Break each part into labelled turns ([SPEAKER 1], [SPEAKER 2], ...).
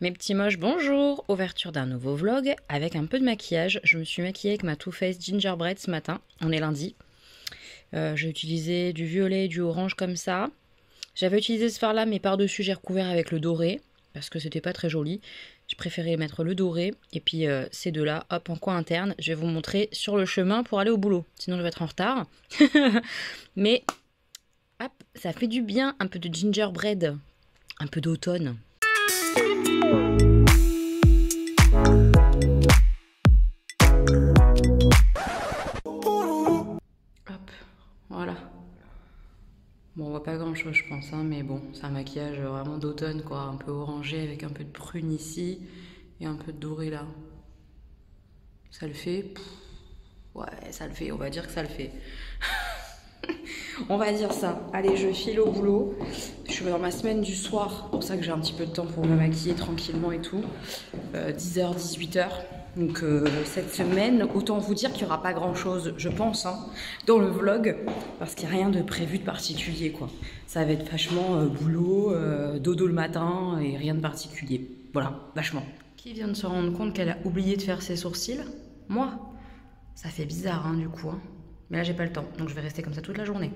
[SPEAKER 1] Mes petits moches, bonjour! Ouverture d'un nouveau vlog avec un peu de maquillage. Je me suis maquillée avec ma Too Faced Gingerbread ce matin. On est lundi. J'ai utilisé du violet et du orange comme ça. J'avais utilisé ce fard là, mais par-dessus j'ai recouvert avec le doré parce que c'était pas très joli. J'ai préféré mettre le doré et puis ces deux là, hop, en coin interne. Je vais vous montrer sur le chemin pour aller au boulot. Sinon je vais être en retard. Mais hop, ça fait du bien, un peu de gingerbread, un peu d'automne. Hop, voilà. Bon, on voit pas grand chose, je pense, hein, mais bon, c'est un maquillage vraiment d'automne, quoi. Un peu orangé avec un peu de prune ici et un peu de doré là. Ça le fait? Pff, ouais, ça le fait, on va dire que ça le fait. On va dire ça. Allez, je file au boulot. Je suis dans ma semaine du soir, pour ça que j'ai un petit peu de temps pour me maquiller tranquillement et tout. 10h, 18h. Donc cette semaine, autant vous dire qu'il n'y aura pas grand chose, je pense, hein, dans le vlog, parce qu'il n'y a rien de prévu de particulier, quoi. Ça va être vachement boulot, dodo le matin et rien de particulier. Voilà, vachement. Qui vient de se rendre compte qu'elle a oublié de faire ses sourcils? Moi. Ça fait bizarre, hein, du coup. Hein. Mais là, j'ai pas le temps, donc je vais rester comme ça toute la journée.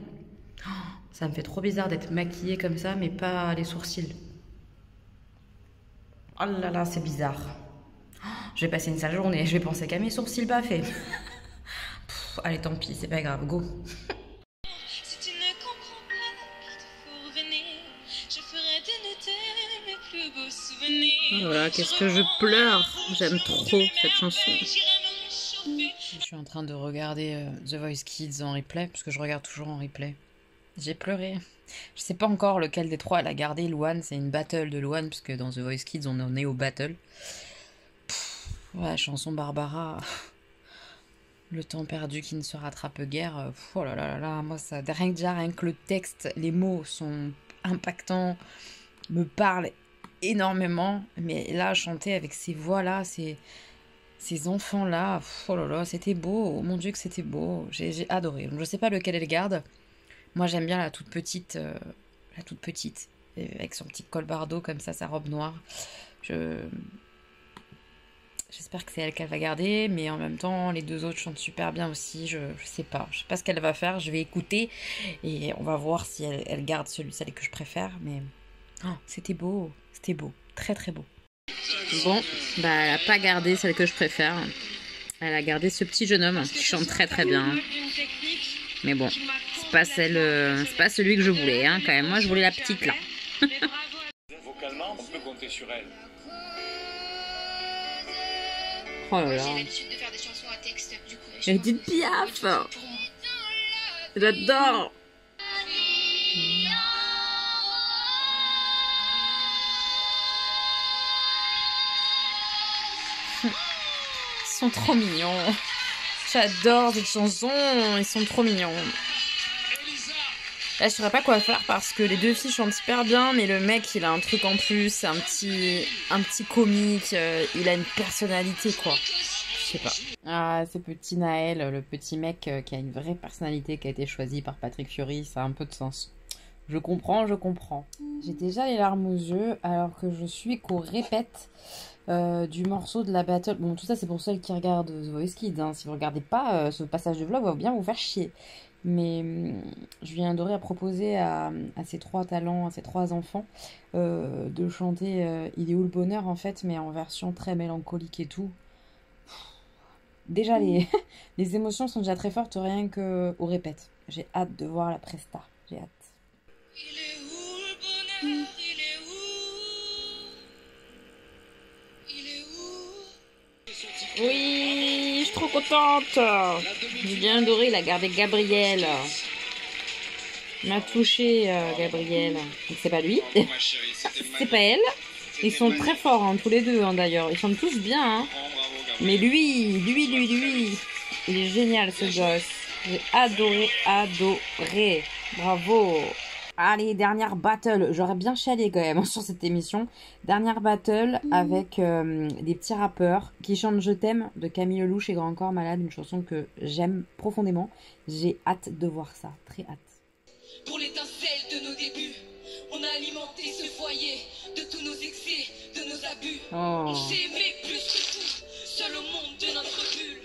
[SPEAKER 1] Oh, ça me fait trop bizarre d'être maquillée comme ça, mais pas les sourcils. Oh là là, c'est bizarre. Je vais passer une sale journée, je vais penser qu'à mes sourcils pas faits. Allez, tant pis, c'est pas grave, go.
[SPEAKER 2] Si tu ne comprends pas qu'il te faut revenir, je ferai de mes plus beaux souvenirs.
[SPEAKER 1] Voilà, qu'est-ce que je pleure. J'aime trop cette chanson. Je suis en train de regarder The Voice Kids en replay, parce que je regarde toujours en replay. J'ai pleuré. Je sais pas encore lequel des trois elle a gardé. Louane, c'est une battle de Louane, parce que dans The Voice Kids, on en est au battle. Ouais, chanson Barbara. Le temps perdu qui ne se rattrape guère. Oh là là là là, moi ça, rien que le texte, les mots sont impactants, me parlent énormément. Mais là, chanter avec ces voix-là, ces enfants-là, oh là là, c'était beau. Oh mon Dieu que c'était beau. J'ai adoré. Je sais pas lequel elle garde. Moi j'aime bien la toute petite, avec son petit col bardeau comme ça, sa robe noire. J'espère que c'est elle qu'elle va garder, mais en même temps, les deux autres chantent super bien aussi. Je sais pas ce qu'elle va faire. Je vais écouter et on va voir si elle garde celle que je préfère. Mais oh, c'était beau, très très beau. Bon, bah elle a pas gardé celle que je préfère. Elle a gardé ce petit jeune homme qui chante très très bien. Mais bon, c'est pas celui que je voulais, hein, quand même. Moi, je voulais la petite là.
[SPEAKER 3] Vocalement, on peut compter sur elle.
[SPEAKER 1] Oh là là. Edith Piaf. J'adore. Ils sont trop mignons. J'adore cette chanson. Ils sont trop mignons. Là, je saurais pas quoi faire parce que les deux filles chantent super bien, mais le mec, il a un truc en plus, c'est un petit comique, il a une personnalité, quoi. Je sais pas. Ah, ce petit Naël, le petit mec qui a une vraie personnalité qui a été choisi par Patrick Fiori, ça a un peu de sens. Je comprends. J'ai déjà les larmes aux yeux alors que je suis qu'au répète du morceau de la battle. Bon, tout ça, c'est pour celles qui regardent The Voice Kids. Hein. Si vous regardez pas, ce passage de vlog va bien vous faire chier. Mais Julien Doré a proposé à ces trois talents, à ces trois enfants, de chanter Il est où le bonheur, en fait, mais en version très mélancolique et tout. Déjà, les émotions sont déjà très fortes, rien qu'au répète. J'ai hâte de voir la presta. J'ai hâte.
[SPEAKER 2] Il est où le bonheur? Il est où? Il est où?
[SPEAKER 1] Oui, je suis trop contente. Julien Doré, il a gardé Gabriel. Il m'a touché, Gabriel. Donc c'est pas lui, c'est pas elle. Ils sont très forts, hein, tous les deux, hein, d'ailleurs. Ils chantent tous bien, hein. Mais lui, il est génial, ce gosse. J'ai adoré. Bravo. Allez, dernière battle. J'aurais bien chialé quand même sur cette émission. Dernière battle avec des petits rappeurs qui chantent Je t'aime de Camille Lelouch et Grand Corps Malade, une chanson que j'aime profondément. J'ai hâte de voir ça, très hâte.
[SPEAKER 2] Pour l'étincelle de nos débuts, On a alimenté ce foyer de tous nos excès, de nos abus.
[SPEAKER 1] Oh.
[SPEAKER 2] On s'est aimé plus que tout, seul au monde de notre bulle.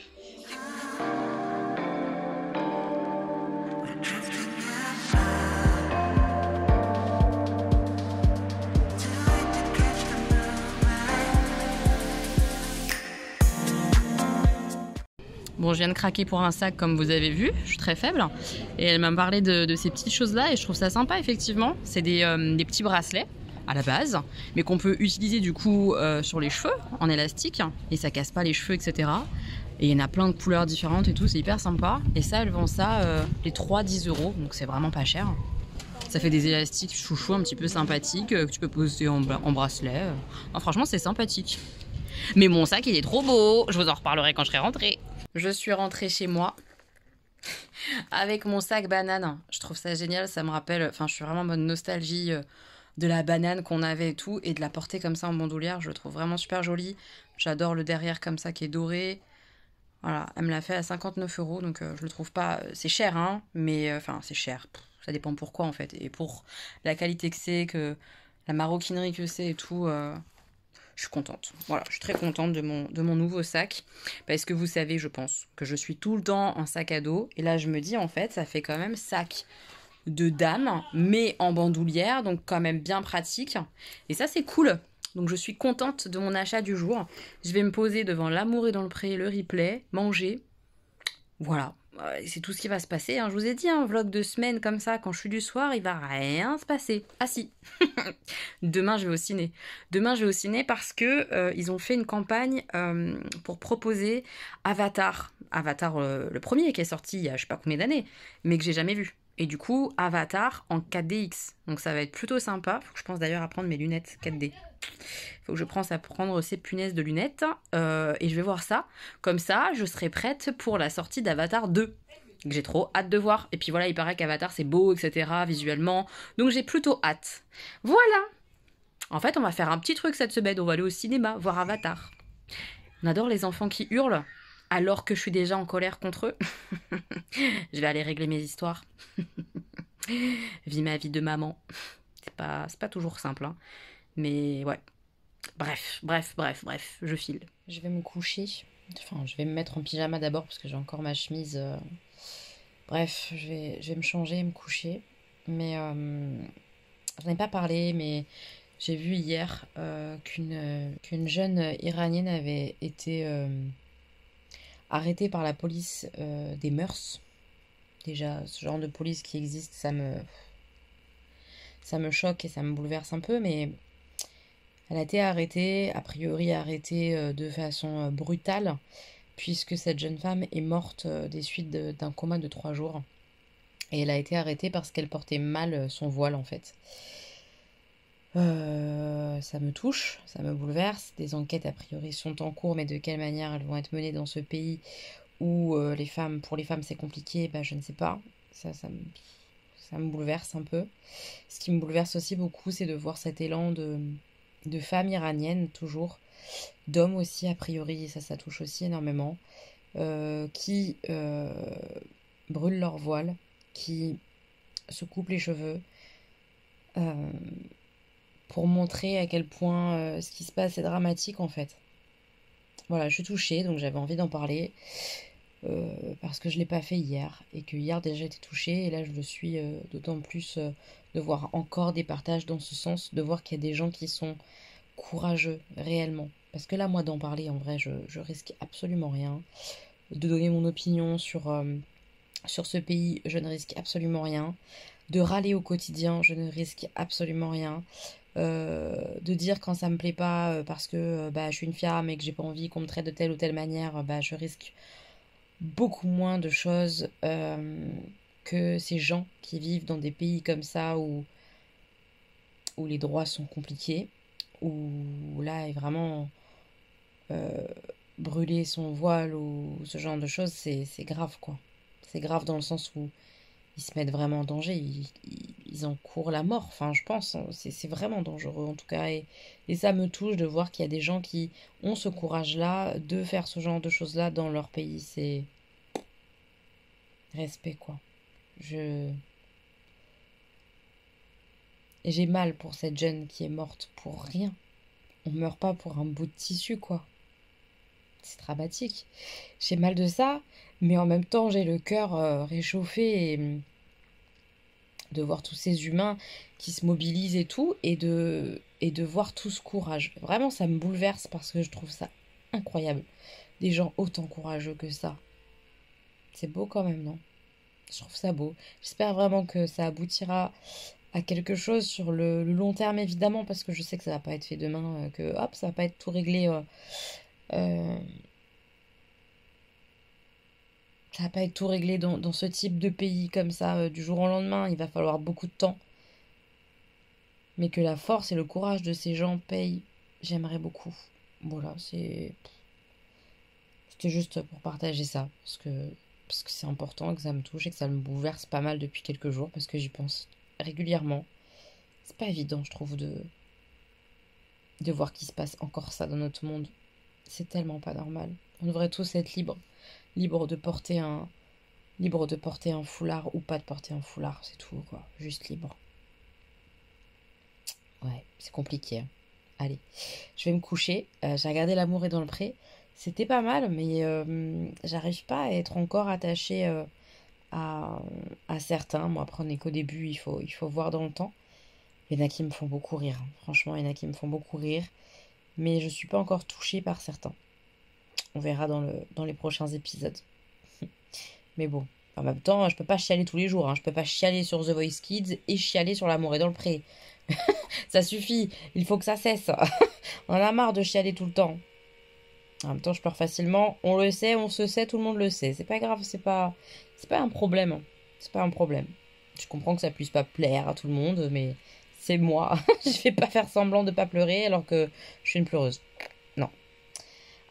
[SPEAKER 1] Bon, je viens de craquer pour un sac comme vous avez vu, je suis très faible. Et elle m'a parlé de ces petites choses-là et je trouve ça sympa effectivement. C'est des petits bracelets à la base, mais qu'on peut utiliser du coup sur les cheveux en élastique et ça casse pas les cheveux, etc. Et il y en a plein de couleurs différentes et tout, c'est hyper sympa. Et ça, elle vend ça les 3 10 €, donc c'est vraiment pas cher. Ça fait des élastiques chouchou un petit peu sympathiques que tu peux poser en bracelet. Ah, franchement, c'est sympathique. Mais mon sac, il est trop beau. Je vous en reparlerai quand je serai rentrée. Je suis rentrée chez moi avec mon sac banane. Je trouve ça génial. Ça me rappelle... Enfin, je suis vraiment en mode nostalgie de la banane qu'on avait et tout. Et de la porter comme ça en bandoulière, je le trouve vraiment super joli. J'adore le derrière comme ça qui est doré. Voilà, elle me l'a fait à 59 €. Donc, je le trouve pas... C'est cher, hein. Mais, enfin, c'est cher. Ça dépend pourquoi, en fait. Et pour la qualité que c'est, que la maroquinerie que c'est et tout... je suis contente. Voilà, je suis très contente de mon nouveau sac. Parce que vous savez, je pense, que je suis tout le temps en sac à dos. Et là, je me dis, en fait, ça fait quand même sac de dame, mais en bandoulière. Donc, quand même bien pratique. Et ça, c'est cool. Donc, je suis contente de mon achat du jour. Je vais me poser devant L'amour est dans le pré, le replay, manger. Voilà. C'est tout ce qui va se passer. Hein. Je vous ai dit, un vlog de semaine comme ça, quand je suis du soir, il va rien se passer. Ah si. Demain, je vais au ciné. Demain, je vais au ciné parce que ils ont fait une campagne pour proposer Avatar. Avatar, le premier qui est sorti il y a je sais pas combien d'années, mais que j'ai jamais vu. Et du coup, Avatar en 4DX. Donc ça va être plutôt sympa. Faut que je pense d'ailleurs à prendre mes lunettes 4D. Faut que je pense à prendre ces punaises de lunettes. Et je vais voir ça. Comme ça, je serai prête pour la sortie d'Avatar 2. Que j'ai trop hâte de voir. Et puis voilà, il paraît qu'Avatar c'est beau, etc. visuellement. Donc j'ai plutôt hâte. Voilà. En fait, on va faire un petit truc cette semaine. On va aller au cinéma, voir Avatar. On adore les enfants qui hurlent. Alors que je suis déjà en colère contre eux. Je vais aller régler mes histoires. Vis ma vie de maman. C'est pas toujours simple, hein. Mais ouais. Bref, je file. Je vais me coucher. Enfin, je vais me mettre en pyjama d'abord parce que j'ai encore ma chemise. Bref, je vais me changer et me coucher. Mais j'en ai pas parlé, mais j'ai vu hier qu'une jeune Iranienne avait été arrêtée par la police des mœurs. Déjà, ce genre de police qui existe, ça me choque et ça me bouleverse un peu, mais elle a été arrêtée, a priori arrêtée de façon brutale, puisque cette jeune femme est morte des suites d'un coma de 3 jours. Et elle a été arrêtée parce qu'elle portait mal son voile, en fait. Ça me touche, ça me bouleverse. Des enquêtes, a priori, sont en cours, mais de quelle manière elles vont être menées dans ce pays où pour les femmes, c'est compliqué, bah, je ne sais pas. Ça me bouleverse un peu. Ce qui me bouleverse aussi beaucoup, c'est de voir cet élan de femmes iraniennes, toujours, d'hommes aussi, a priori, ça touche aussi énormément, qui brûlent leur voile, qui se coupent les cheveux, pour montrer à quel point ce qui se passe est dramatique, en fait. Voilà, je suis touchée, donc j'avais envie d'en parler, parce que je ne l'ai pas fait hier, et que hier déjà j'étais touchée, et là je le suis d'autant plus de voir encore des partages dans ce sens, de voir qu'il y a des gens qui sont courageux, réellement. Parce que là, moi, d'en parler, en vrai, je risque absolument rien. De donner mon opinion sur ce pays, je ne risque absolument rien. De râler au quotidien, je ne risque absolument rien. De dire quand ça me plaît pas parce que je suis une femme et que j'ai pas envie qu'on me traite de telle ou telle manière, je risque beaucoup moins de choses que ces gens qui vivent dans des pays comme ça où les droits sont compliqués, où là est vraiment brûler son voile ou ce genre de choses, c'est grave, quoi. C'est grave dans le sens où ils se mettent vraiment en danger, ils encourent la mort, enfin je pense, c'est vraiment dangereux en tout cas, et ça me touche de voir qu'il y a des gens qui ont ce courage-là de faire ce genre de choses-là dans leur pays, c'est respect, quoi. Et j'ai mal pour cette jeune qui est morte pour rien. On meurt pas pour un bout de tissu, quoi. C'est dramatique. J'ai mal de ça, mais en même temps, j'ai le cœur réchauffé de voir tous ces humains qui se mobilisent et tout, et de voir tout ce courage. Vraiment, ça me bouleverse parce que je trouve ça incroyable. Des gens autant courageux que ça. C'est beau quand même, non? Je trouve ça beau. J'espère vraiment que ça aboutira à quelque chose sur le long terme, évidemment, parce que je sais que ça va pas être fait demain, que hop, ça va pas être tout réglé. Ça va pas être tout réglé dans ce type de pays comme ça, du jour au lendemain. Il va falloir beaucoup de temps. Mais que la force et le courage de ces gens payent, j'aimerais beaucoup. Voilà, c'était juste pour partager ça, parce que c'est important, que ça me touche et que ça me bouleverse pas mal depuis quelques jours, parce que j'y pense régulièrement. C'est pas évident, je trouve, de voir qu'il se passe encore ça dans notre monde. C'est tellement pas normal. On devrait tous être libres. Libres de porter un foulard ou pas de porter un foulard, c'est tout, quoi. Juste libre. Ouais, c'est compliqué, hein. Allez, je vais me coucher. J'ai regardé L'amour est dans le pré. C'était pas mal, mais j'arrive pas à être encore attachée à certains. Moi, après, on n'est qu'au début, il faut voir dans le temps. Il y en a qui me font beaucoup rire. Franchement, il y en a qui me font beaucoup rire. Mais je suis pas encore touchée par certains. On verra dans les prochains épisodes. Mais bon, en même temps, je peux pas chialer tous les jours, hein. Je peux pas chialer sur The Voice Kids et chialer sur L'amour est dans le pré. Ça suffit, il faut que ça cesse. On en a marre de chialer tout le temps. En même temps, je pleure facilement. On le sait, on se sait, tout le monde le sait. C'est pas grave, c'est pas un problème. C'est pas un problème. Je comprends que ça puisse pas plaire à tout le monde, mais c'est moi. Je vais pas faire semblant de pas pleurer alors que je suis une pleureuse. Non.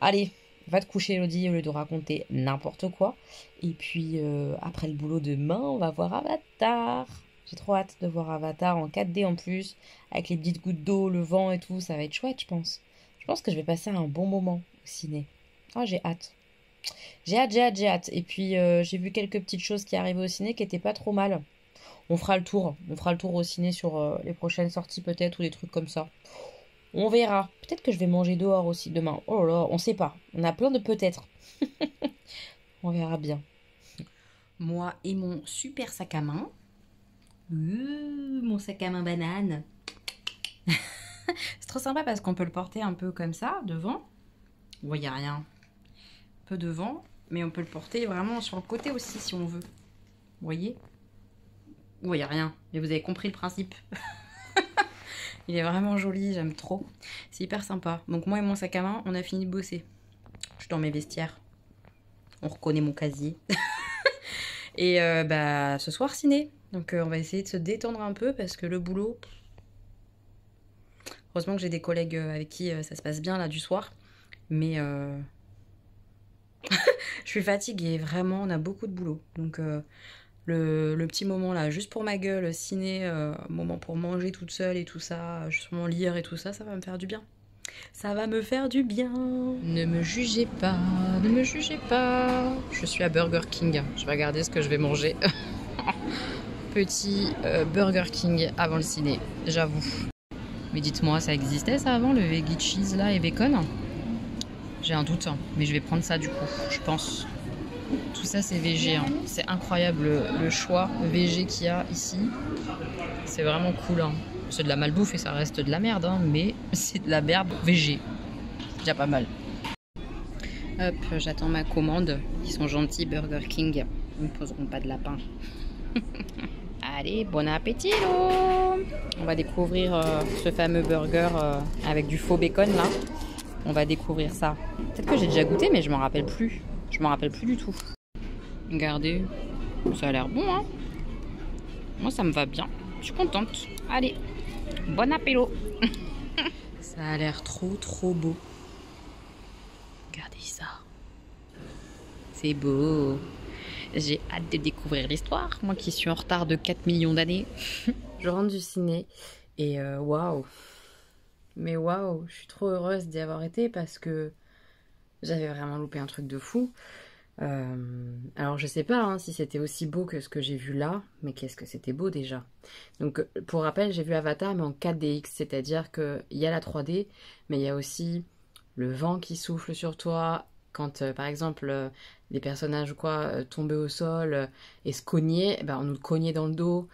[SPEAKER 1] Allez, va te coucher, Elodie, au lieu de raconter n'importe quoi. Et puis, après le boulot demain, on va voir Avatar. J'ai trop hâte de voir Avatar en 4D en plus, avec les petites gouttes d'eau, le vent et tout. Ça va être chouette, je pense. Je pense que je vais passer un bon moment au ciné. Ah, j'ai hâte. J'ai hâte. Et puis, j'ai vu quelques petites choses qui arrivaient au ciné qui étaient pas trop mal. On fera le tour. On fera le tour au ciné sur les prochaines sorties peut-être ou des trucs comme ça. On verra. Peut-être que je vais manger dehors aussi demain. Oh là là, on sait pas. On a plein de peut-être. On verra bien. Moi et mon super sac à main. Mon sac à main banane. C'est trop sympa parce qu'on peut le porter un peu comme ça, devant. Vous voyez rien. Un peu devant, mais on peut le porter vraiment sur le côté aussi si on veut. Vous voyez? Vous voyez rien, mais vous avez compris le principe. Il est vraiment joli, j'aime trop. C'est hyper sympa. Donc moi et mon sac à main, on a fini de bosser. Je suis dans mes vestiaires. On reconnaît mon casier. Et ce soir, ciné. Donc on va essayer de se détendre un peu parce que le boulot... Heureusement que j'ai des collègues avec qui ça se passe bien là du soir. Mais je suis fatiguée, vraiment, on a beaucoup de boulot. Donc le petit moment là, juste pour ma gueule, ciné, moment pour manger toute seule et tout ça, justement lire et tout ça, ça va me faire du bien. Ça va me faire du bien. Ne me jugez pas, ne me jugez pas. Je suis à Burger King. Je vais regarder ce que je vais manger. Petit Burger King avant le ciné, j'avoue. Mais dites-moi, ça existait ça avant, le veggie cheese là et bacon? J'ai un doute, hein, mais je vais prendre ça du coup, je pense. Tout ça c'est végé, hein. C'est incroyable le choix végé qu'il y a ici. C'est vraiment cool, hein. C'est de la malbouffe et ça reste de la merde, hein, mais c'est de la merde végé. C'est déjà pas mal. Hop, j'attends ma commande. Ils sont gentils, Burger King. Ils ne me poseront pas de lapin. Allez, bon appétit, là. On va découvrir ce fameux burger avec du faux bacon, là. On va découvrir ça. Peut-être que j'ai déjà goûté, mais je m'en rappelle plus. Je m'en rappelle plus du tout. Regardez, ça a l'air bon, hein. Moi, ça me va bien. Je suis contente. Allez, bon appétit. Ça a l'air trop beau. Regardez ça. C'est beau. J'ai hâte de découvrir l'histoire. Moi qui suis en retard de 4 millions d'années. Je rentre du ciné et waouh. Mais waouh, je suis trop heureuse d'y avoir été parce que j'avais vraiment loupé un truc de fou. Alors je sais pas hein, si c'était aussi beau que ce que j'ai vu là, mais qu'est-ce que c'était beau déjà. Donc pour rappel, j'ai vu Avatar mais en 4DX, c'est-à-dire qu'il y a la 3D, mais il y a aussi le vent qui souffle sur toi, quand par exemple les personnages ou quoi tombaient au sol et se cognaient, ben, on nous le cognait dans le dos.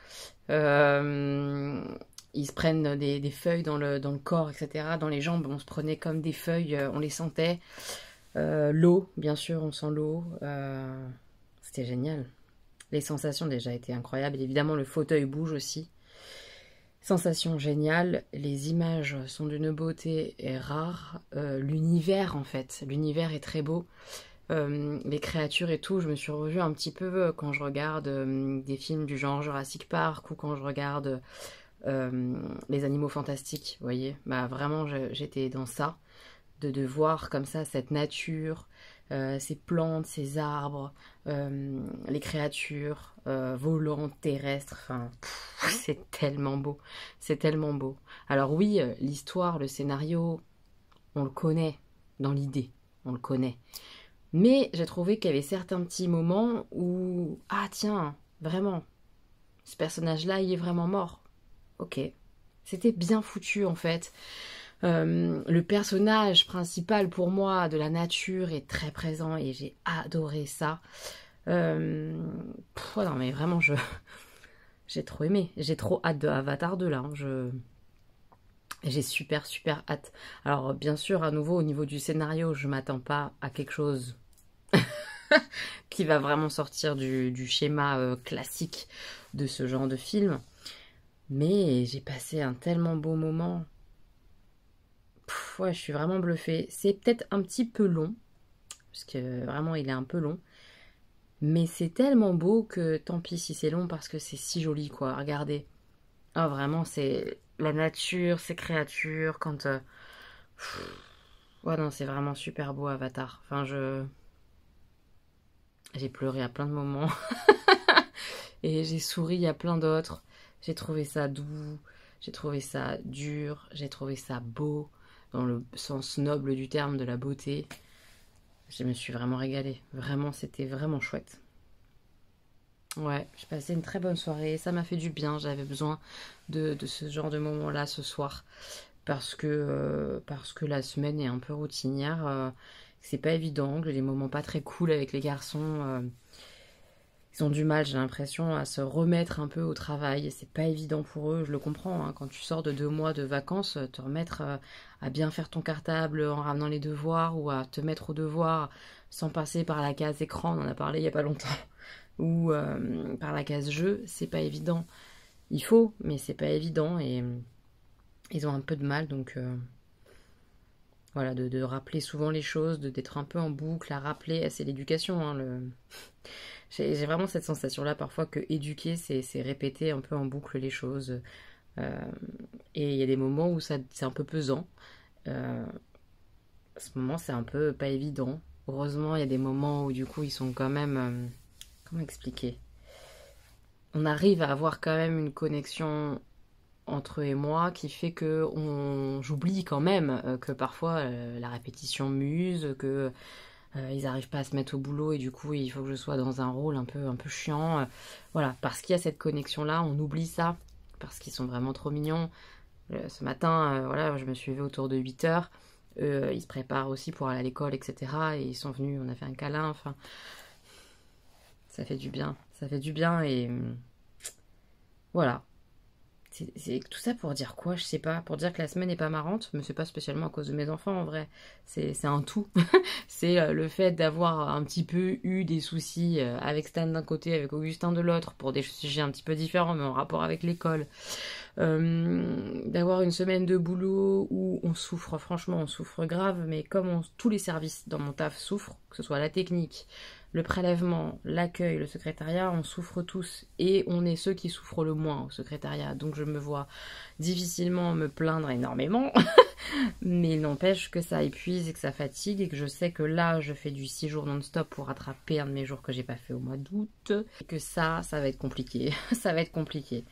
[SPEAKER 1] Ils se prennent des feuilles dans le corps, etc. Dans les jambes, on se prenait comme des feuilles, on les sentait. L'eau, bien sûr, on sent l'eau. C'était génial. Les sensations déjà étaient incroyables. Et évidemment, le fauteuil bouge aussi. Sensation géniale. Les images sont d'une beauté rare. L'univers, en fait. L'univers est très beau. Les créatures et tout, je me suis revue un petit peu quand je regarde des films du genre Jurassic Park ou quand je regarde les animaux fantastiques, vous voyez. Bah, vraiment, j'étais dans ça. De voir comme ça cette nature, ces plantes, ces arbres, les créatures volantes, terrestres, enfin, c'est tellement beau, c'est tellement beau. Alors oui, l'histoire, le scénario, on le connaît dans l'idée, on le connaît. Mais j'ai trouvé qu'il y avait certains petits moments où, ah tiens, vraiment, ce personnage-là, il est vraiment mort. Ok, c'était bien foutu en fait. Le personnage principal pour moi de la nature est très présent et j'ai adoré ça. Non mais vraiment j'ai trop aimé, j'ai trop hâte de Avatar 2 là. Hein. J'ai super hâte. Alors bien sûr à nouveau au niveau du scénario je m'attends pas à quelque chose qui va vraiment sortir du schéma classique de ce genre de film. Mais j'ai passé un tellement beau moment. Ouais, je suis vraiment bluffée. C'est peut-être un petit peu long, parce que vraiment il est un peu long. Mais c'est tellement beau que tant pis si c'est long parce que c'est si joli quoi. Regardez. Ah vraiment c'est la nature, ces créatures, quand... Ouais non c'est vraiment super beau Avatar. Enfin j'ai pleuré à plein de moments. Et j'ai souri à plein d'autres. J'ai trouvé ça doux, j'ai trouvé ça dur, j'ai trouvé ça beau, dans le sens noble du terme de la beauté. Je me suis vraiment régalée. Vraiment, c'était vraiment chouette. Ouais, j'ai passé une très bonne soirée. Ça m'a fait du bien. J'avais besoin de ce genre de moment-là ce soir. Parce que la semaine est un peu routinière. C'est pas évident. Les moments pas très cool avec les garçons. Ils ont du mal, j'ai l'impression, à se remettre un peu au travail. Et c'est pas évident pour eux, je le comprends. Hein. Quand tu sors de 2 mois de vacances, te remettre à bien faire ton cartable en ramenant les devoirs ou à te mettre aux devoirs sans passer par la case écran, on en a parlé il y a pas longtemps, ou par la case jeu, c'est pas évident. Il faut, mais c'est pas évident et ils ont un peu de mal, donc voilà, de rappeler souvent les choses, d'être un peu en boucle, à rappeler, c'est l'éducation, hein, J'ai vraiment cette sensation-là parfois que éduquer, c'est répéter un peu en boucle les choses. Et il y a des moments où c'est un peu pesant. À ce moment, c'est un peu pas évident. Heureusement, il y a des moments où du coup, ils sont quand même... comment expliquer? On arrive à avoir quand même une connexion entre eux et moi qui fait que j'oublie quand même que parfois la répétition m'use, que... ils n'arrivent pas à se mettre au boulot et du coup il faut que je sois dans un rôle un peu chiant. Voilà, parce qu'il y a cette connexion-là, on oublie ça, parce qu'ils sont vraiment trop mignons. Ce matin, voilà, je me suis levée autour de 8h. Ils se préparent aussi pour aller à l'école, etc. Et ils sont venus, on a fait un câlin, enfin... Ça fait du bien, ça fait du bien et... voilà. C'est tout ça pour dire quoi, je sais pas. Pour dire que la semaine n'est pas marrante, mais c'est pas spécialement à cause de mes enfants en vrai. C'est un tout. C'est le fait d'avoir un petit peu eu des soucis avec Stan d'un côté, avec Augustin de l'autre, pour des sujets un petit peu différents, mais en rapport avec l'école. D'avoir une semaine de boulot où on souffre, franchement on souffre grave, mais comme tous les services dans mon taf souffrent, que ce soit la technique, le prélèvement, l'accueil, le secrétariat, on souffre tous et on est ceux qui souffrent le moins au secrétariat, donc je me vois difficilement me plaindre énormément, mais il n'empêche que ça épuise et que ça fatigue et que je sais que là je fais du 6 jours non-stop pour rattraper un de mes jours que j'ai pas fait au mois d'août et que ça va être compliqué, ça va être compliqué.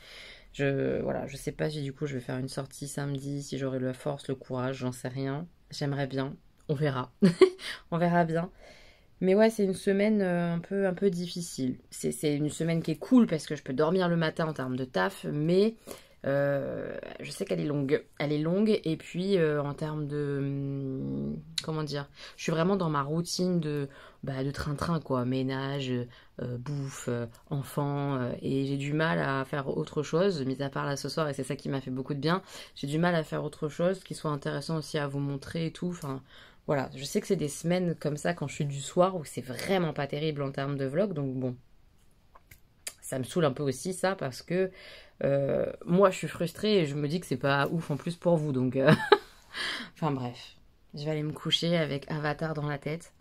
[SPEAKER 1] Voilà, je sais pas si du coup je vais faire une sortie samedi, si j'aurai la force, le courage, j'en sais rien. J'aimerais bien, on verra. On verra bien. Mais ouais, c'est une semaine un peu difficile. C'est une semaine qui est cool parce que je peux dormir le matin en termes de taf, mais je sais qu'elle est longue. Elle est longue et puis en termes de... comment dire? Je suis vraiment dans ma routine de train-train quoi. Ménage, bouffe, enfant. Et j'ai du mal à faire autre chose, mis à part là ce soir, et c'est ça qui m'a fait beaucoup de bien. J'ai du mal à faire autre chose qui soit intéressant aussi à vous montrer et tout. Enfin... Voilà, je sais que c'est des semaines comme ça quand je suis du soir où c'est vraiment pas terrible en termes de vlog, donc bon, ça me saoule un peu aussi ça parce que moi je suis frustrée et je me dis que c'est pas ouf en plus pour vous, donc enfin bref, je vais aller me coucher avec Avatar dans la tête.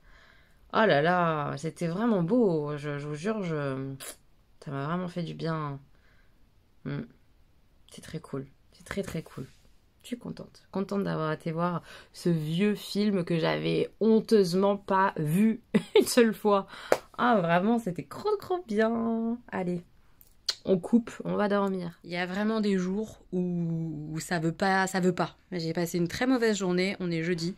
[SPEAKER 1] Oh là là, c'était vraiment beau, je vous jure, ça m'a vraiment fait du bien. C'est très cool, c'est très très cool. Je suis contente d'avoir été voir ce vieux film que j'avais honteusement pas vu une seule fois. Ah vraiment, c'était trop bien. Allez, on coupe, on va dormir. Il y a vraiment des jours où ça veut pas. J'ai passé une très mauvaise journée, on est jeudi.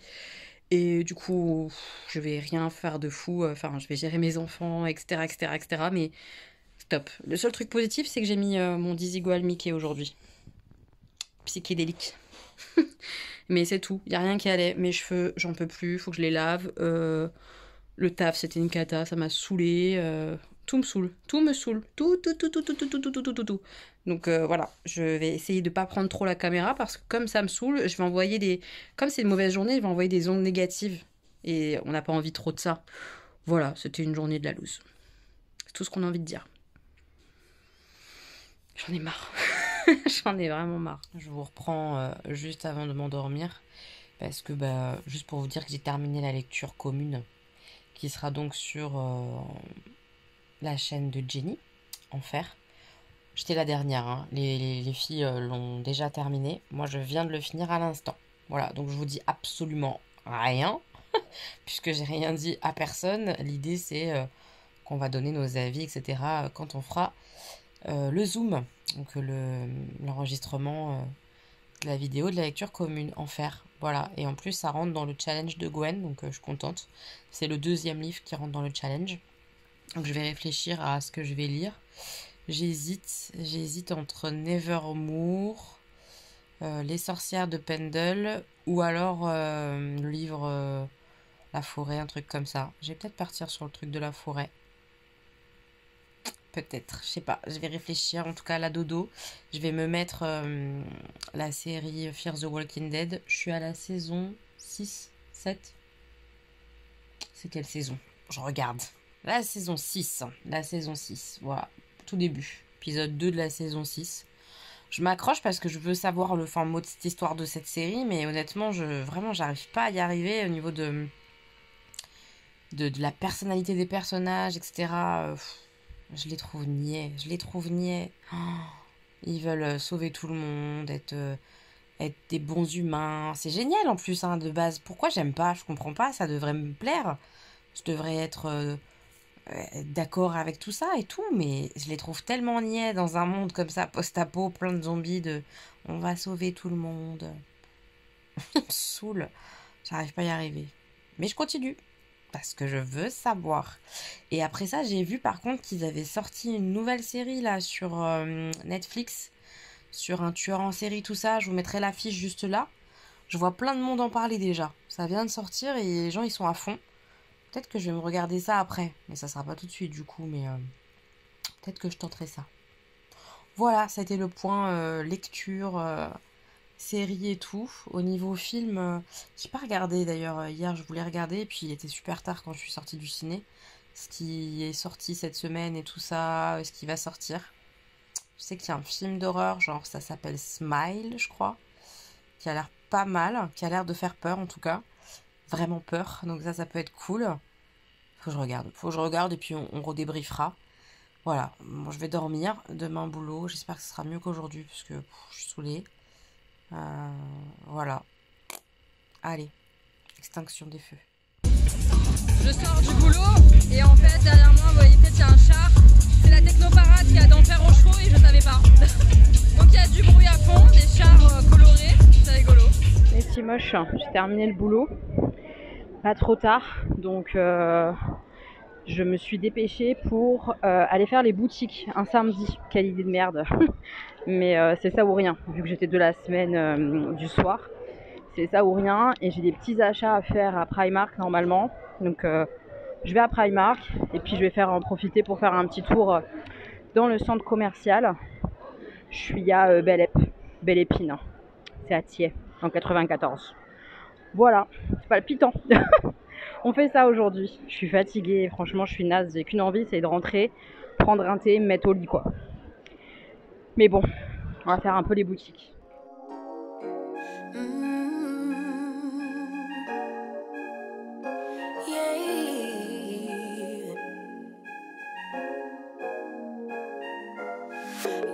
[SPEAKER 1] Et du coup, je vais rien faire de fou. Enfin, je vais gérer mes enfants, etc. Mais stop. Le seul truc positif, c'est que j'ai mis mon Desigual Mickey aujourd'hui. Psychédélique. Mais c'est tout, il y a rien qui allait. Mes cheveux, j'en peux plus, faut que je les lave. Le taf, c'était une cata, ça m'a saoulé. Tout me saoule, tout me saoule, tout. Donc voilà, je vais essayer de pas prendre trop la caméra parce que comme ça me saoule, je vais envoyer des... Comme c'est une mauvaise journée, je vais envoyer des ondes négatives. Et on n'a pas envie trop de ça. Voilà, c'était une journée de la loose. C'est tout ce qu'on a envie de dire. J'en ai marre. J'en ai vraiment marre. Je vous reprends juste avant de m'endormir parce que juste pour vous dire que j'ai terminé la lecture commune qui sera donc sur la chaîne de Jenny, Enfer. J'étais la dernière, hein. Les filles l'ont déjà terminé. Moi je viens de le finir à l'instant. Voilà, donc je vous dis absolument rien puisque j'ai rien dit à personne. L'idée c'est qu'on va donner nos avis, etc. quand on fera le zoom, donc l'enregistrement de la vidéo de la lecture commune, Enfer. Voilà, et en plus ça rentre dans le challenge de Gwen, donc je suis contente. C'est le 2e livre qui rentre dans le challenge. Donc je vais réfléchir à ce que je vais lire. J'hésite entre Nevermore, Les sorcières de Pendle, ou alors le livre La forêt, un truc comme ça. Je vais peut-être partir sur le truc de la forêt. Peut-être, je sais pas, je vais réfléchir. En tout cas, la dodo, je vais me mettre la série Fear the Walking Dead. Je suis à la saison 6, 7. C'est quelle saison? Je regarde. La saison 6, voilà, tout début. Épisode 2 de la saison 6. Je m'accroche parce que je veux savoir le fin mot de cette histoire de cette série, mais honnêtement, j'arrive pas à y arriver au niveau de la personnalité des personnages, etc. Je les trouve niais. Oh, ils veulent sauver tout le monde, être des bons humains. C'est génial en plus, hein, de base. Pourquoi j'aime pas? Je comprends pas, ça devrait me plaire. Je devrais être d'accord avec tout ça et tout, mais je les trouve tellement niais dans un monde comme ça, post-apo, plein de zombies, on va sauver tout le monde. Ils me saoulent. J'arrive pas à y arriver. Mais je continue. Parce que je veux savoir. Et après ça, j'ai vu par contre qu'ils avaient sorti une nouvelle série là sur Netflix. Sur un tueur en série, tout ça. Je vous mettrai l'affiche juste là. Je vois plein de monde en parler déjà. Ça vient de sortir et les gens ils sont à fond. Peut-être que je vais me regarder ça après. Mais ça sera pas tout de suite du coup. Mais peut-être que je tenterai ça. Voilà, ça a été le point lecture... série et tout. Au niveau film, j'ai pas regardé d'ailleurs. Hier, je voulais regarder et puis il était super tard quand je suis sortie du ciné. Ce qui est sorti cette semaine et tout ça, ce qui va sortir. Je sais qu'il y a un film d'horreur, genre ça s'appelle Smile, je crois, qui a l'air pas mal, qui a l'air de faire peur en tout cas. Vraiment peur, donc ça peut être cool. Faut que je regarde et puis on redébriefera. Voilà, bon, je vais dormir. Demain, boulot. J'espère que ce sera mieux qu'aujourd'hui parce que je suis saoulée. Voilà. Allez, extinction des feux.
[SPEAKER 4] Je sors du boulot et en fait derrière moi vous voyez peut-être il y a un char. C'est la technoparade qui a d'Enfer aux chevaux et je savais pas. Donc il y a du bruit à fond, des chars colorés, c'est rigolo.
[SPEAKER 1] Les petits moches, j'ai terminé le boulot. Pas trop tard, donc
[SPEAKER 4] je me suis dépêchée pour aller faire les boutiques un samedi. Quelle idée de merde. Mais c'est ça ou rien, vu que j'étais de la semaine du soir. C'est ça ou rien. Et j'ai des petits achats à faire à Primark normalement. Donc je vais à Primark et puis je vais en profiter pour faire un petit tour dans le centre commercial. Je suis à Belle Épine. C'est à Thiers, en 94. Voilà, c'est palpitant. On fait ça aujourd'hui. Je suis fatiguée, franchement je suis naze. J'ai qu'une envie, c'est de rentrer, prendre un thé, me mettre au lit quoi. Mais bon, on va faire un peu les boutiques.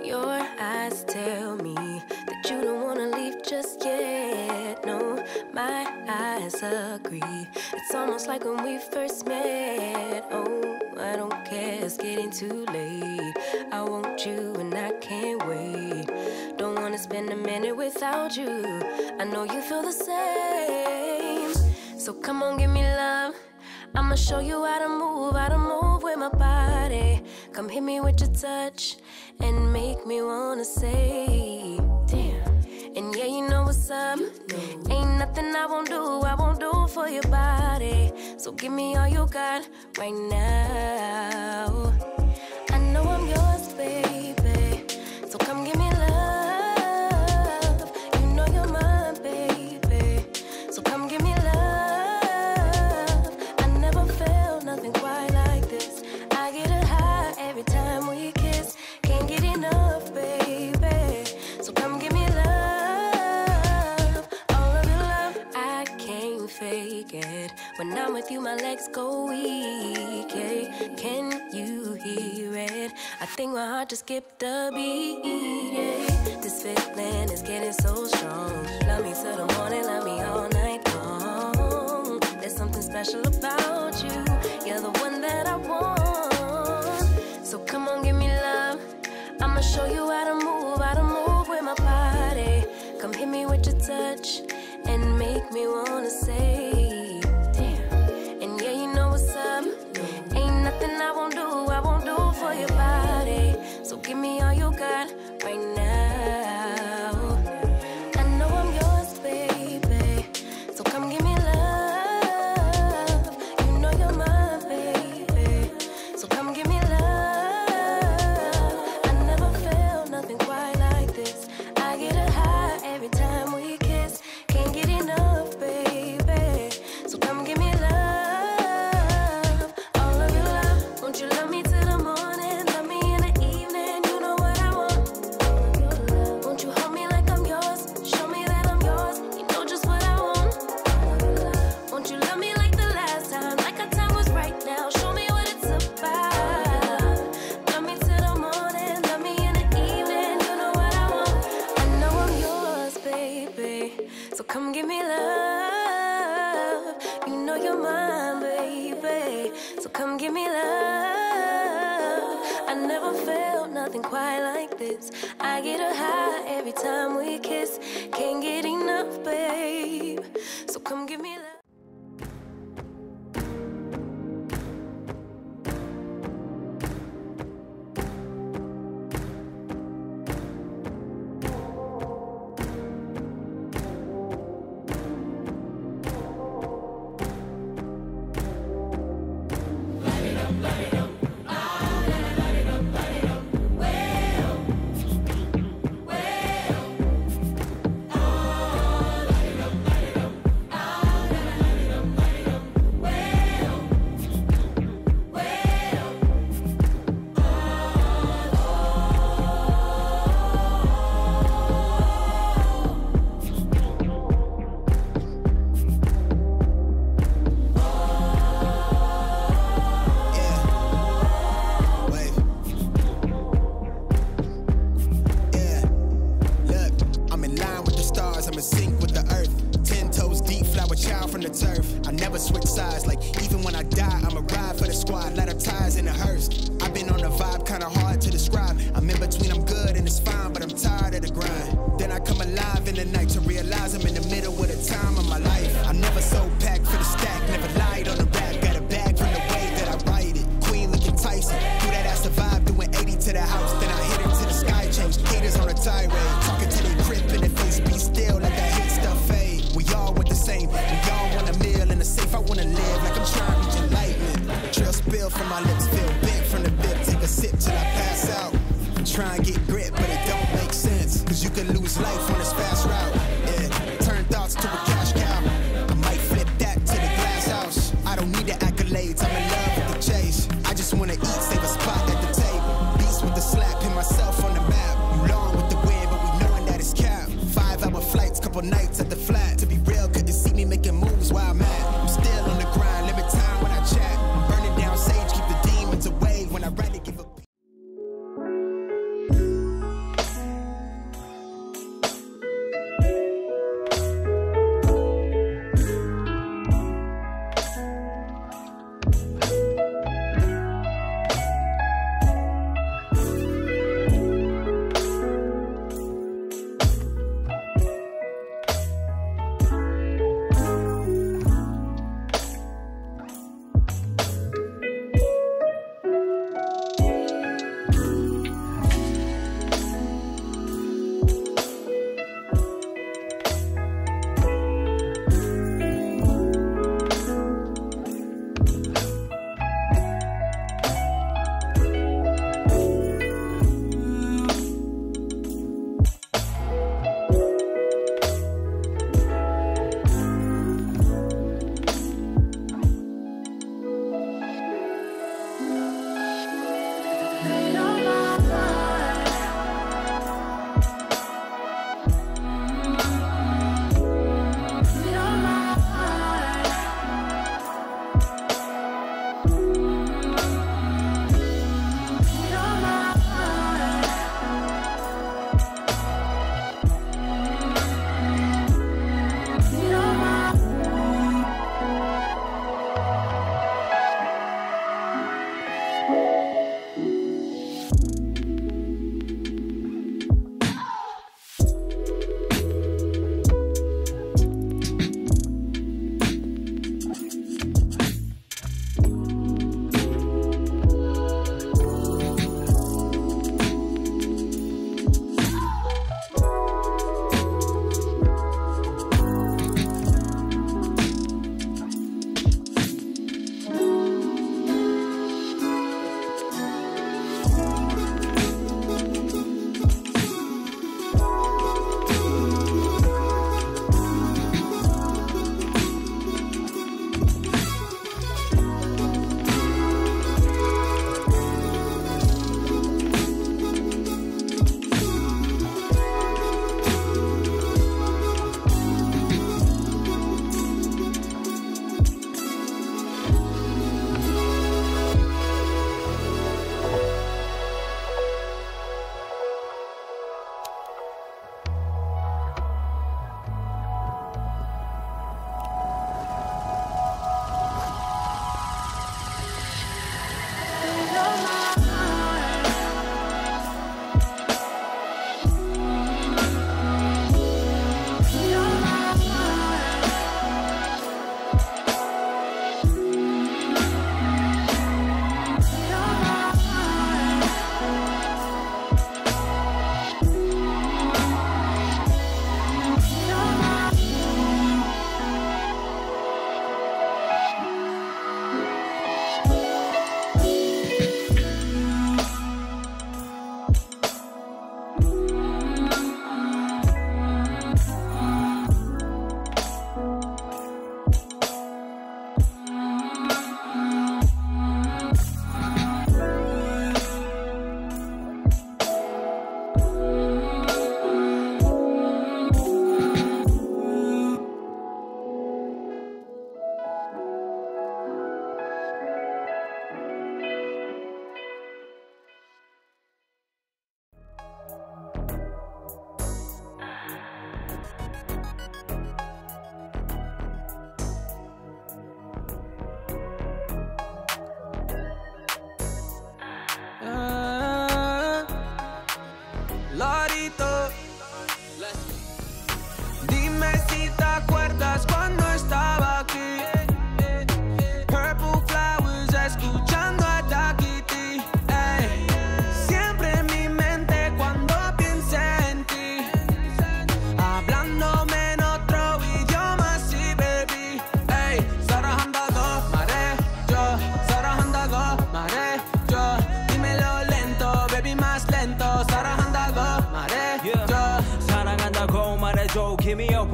[SPEAKER 5] Your eyes tell me that you don't wanna leave just yet. No, my eyes agree. It's almost like when we first met. Oh, I don't care, it's getting too late. I want you and I can't wait. Don't wanna spend a minute without you. I know you feel the same. So come on, give me love. I'ma show you how to move with my body. Come hit me with your touch and make me wanna say, damn. And yeah, you know what's up. Ain't nothing I won't do for your body. So give me all you got right now. I know I'm yours, baby. So come give me love. You know you're mine, baby. So come give me love. I never felt nothing quite like this. I get a high every time we kiss. Can't get enough, baby. So come give me love. All of your love, I can't fake it. When I'm with you, my legs go weak. Yeah. Can you hear it? I think my heart just skipped a beat. Yeah. This feeling is getting so strong. Love me till the morning, love me all night long. There's something special about you. You're the one that I want. So come on, give me love. I'ma show you how to move with my body. Come hit me with your touch and make me wanna say, damn. And yeah, you know what's up. Ain't nothing I won't do for your body. So give me all you got right now. I know I'm yours, baby. So come give me love. You know you're mine, baby. So come give me love. I never felt nothing quite like this. I get a high every time we kiss. Can't get enough, baby. So come give me love. All of your love. Won't you love me till the morning? Love me in the evening. You know what I want. Won't you hold me like I'm yours? Show me that I'm yours. You know just what I want. Won't you love me like the last time? Like our time was right now. Show me what it's about. Love me till the morning. Love me in the evening. You know what I want. I know I'm yours, baby. So come give me love. You know you're mine, baby. So come give me love. I never felt nothing quite like this. I get a high every time we kiss. Can't get enough, babe. So come give me love. Never so packed for the stack, never lied on the rap. Got a bag from the way that I write it.
[SPEAKER 6] if I wanna live like I'm trying to reach enlightenment. Trail spill from my lips, feel bent from the bib. Take a sip till I pass out. I'm trying to get grit, but it don't make sense. Cause you can lose life on this fast route. Yeah, turn thoughts to a cash cow. I might flip that to the glass house. I don't need the accolades, I'm in love with the chase. I just wanna eat, save a spot at the table. Beast with the slap, pin myself on the map. You long with the wind, but we knowing that it's capped. 5-hour flights, couple nights at the flat. To be real, couldn't see me making moves while I'm at. I'm still on the grind, limit time when I chat. I'm burning down sage, keep the demons away when I write it, give a